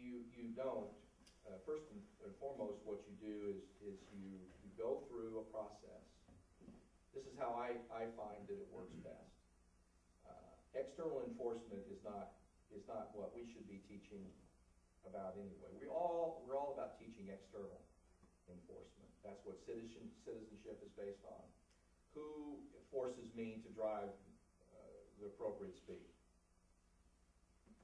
you don't. First and foremost, what you do is you go through a process. This is how I find that it works best. External enforcement is not what we should be teaching about anyway. We're all about teaching external enforcement. That's what citizenship is based on. Who forces me to drive the appropriate speed?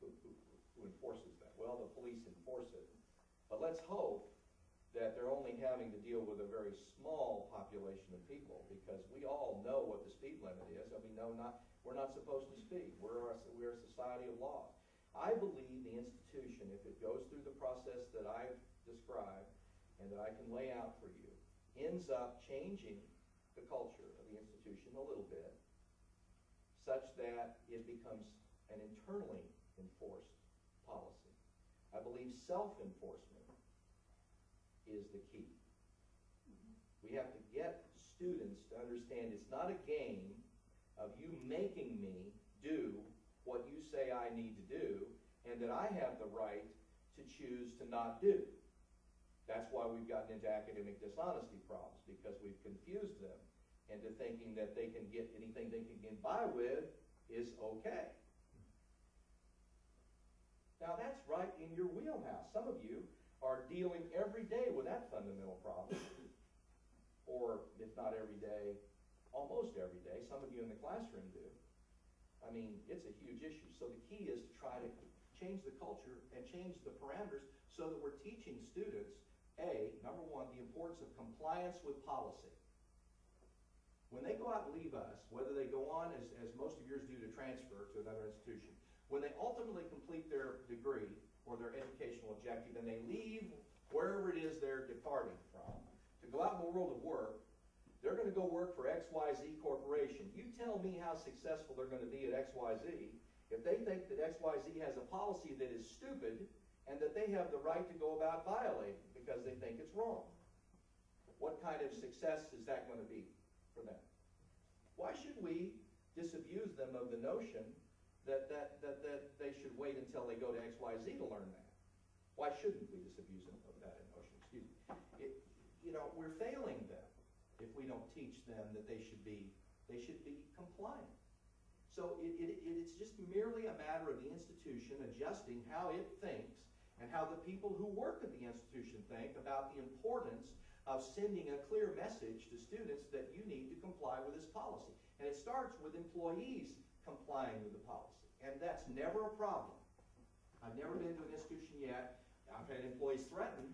Who enforces that? Well, the police enforce it. But let's hope that they're only having to deal with a very small population of people, because we all know what the speed limit is, and we know we're not supposed to speed. We're a society of laws. I believe the institution, if it goes through the process that I've described and that I can lay out for you, ends up changing the culture of the institution a little bit, such that it becomes an internally enforced policy. I believe self-enforcement is the key. We have to get students to understand it's not a game of you making me do what you say I need to do, and that I have the right to choose to not do. That's why we've gotten into academic dishonesty problems, because we've confused them into thinking that they can get anything they can get by with is okay. Now that's right in your wheelhouse. Some of you are dealing every day with that fundamental problem, or if not every day, almost every day. Some of you in the classroom do. I mean, it's a huge issue. So the key is to try to change the culture and change the parameters so that we're teaching students, number one, the importance of compliance with policy. When they go out and leave us, whether they go on, as most of yours do, to transfer to another institution, when they ultimately complete their degree or their educational objective and they leave wherever it is they're departing from to go out in the world of work, they're going to go work for XYZ Corporation. You tell me how successful they're going to be at XYZ if they think that XYZ has a policy that is stupid and that they have the right to go about violating because they think it's wrong. What kind of success is that going to be for them? Why should we disabuse them of the notion that they should wait until they go to XYZ to learn that? Why shouldn't we disabuse them of that notion? Excuse me. We're failing them if we don't teach them that they should be compliant. So it's just merely a matter of the institution adjusting how it thinks and how the people who work at the institution think about the importance of sending a clear message to students that you need to comply with this policy. And it starts with employees complying with the policy. And that's never a problem. I've never been to an institution yet. I've had employees threatened.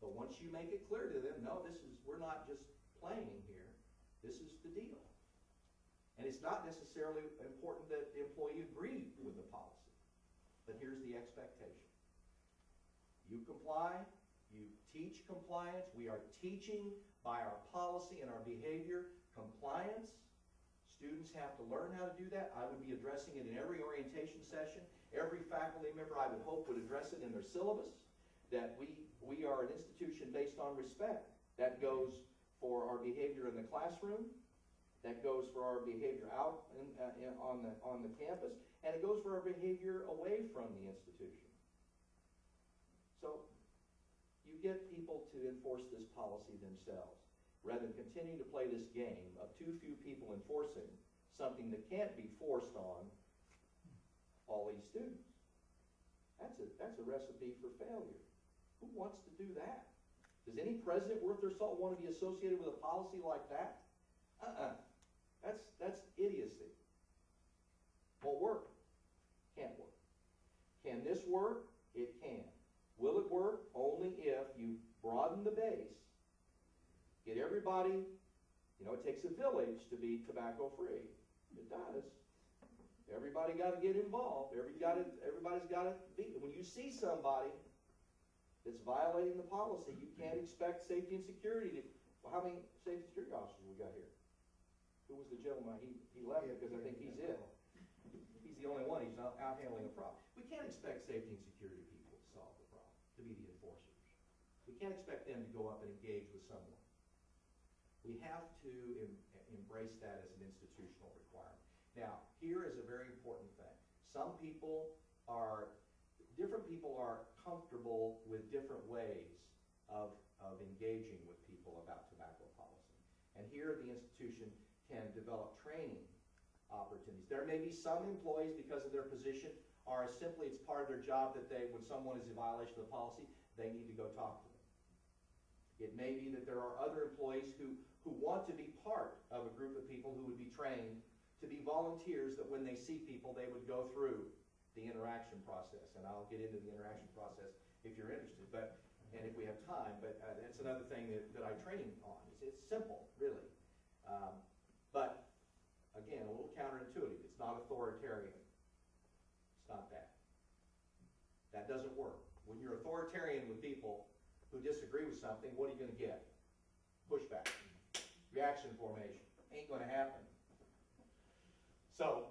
But once you make it clear to them, no, we're not just playing here. This is the deal. And it's not necessarily important that the employee agree with the policy. But here's the expectation. You comply. You teach compliance. We are teaching by our policy and our behavior compliance. Students have to learn how to do that. I would be addressing it in every orientation session. Every faculty member, I would hope, would address it in their syllabus, that we are an institution based on respect. That goes for our behavior in the classroom. That goes for our behavior out on the campus. And it goes for our behavior away from the institution. So you get people to enforce this policy themselves, rather than continue to play this game of too few people enforcing something that can't be forced on all these students. That's a recipe for failure. Who wants to do that? Does any president worth their salt want to be associated with a policy like that? That's idiocy. Won't work. Can't work. Can this work? It can. Will it work? Only if you broaden the base, get everybody, it takes a village to be tobacco free. It does. Everybody got to get involved. Everybody's got to be. When you see somebody that's violating the policy, you can't expect safety and security to. Well, how many safety and security officers we got here? Who was the gentleman? He left because I think he's it. He's the only one. He's not out handling a problem. We can't expect safety and security people to solve the problem, to be the enforcers. We can't expect them to go up and engage with someone. We have to embrace that as an institutional requirement. Now, here is a very important thing. Some people different people are comfortable with different ways of engaging with people about tobacco policy. And here the institution can develop training opportunities. There may be some employees, because of their position, are simply, it's part of their job that they, when someone is in violation of the policy, they need to go talk to them. It may be that there are other employees who want to be part of a group of people who would be trained to be volunteers, that when they see people, they would go through the interaction process. And I'll get into the interaction process if you're interested, and if we have time, but that's another thing that I train on. It's simple, really. But again, a little counterintuitive. It's not authoritarian. It's not that. That doesn't work. When you're authoritarian with people who disagree with something, what are you going to get? Pushback. Reaction formation. Ain't going to happen. So,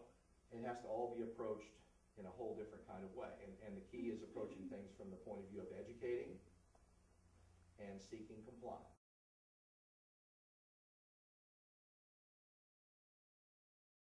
it has to all be approached in a whole different kind of way. And the key is approaching things from the point of view of educating and seeking compliance.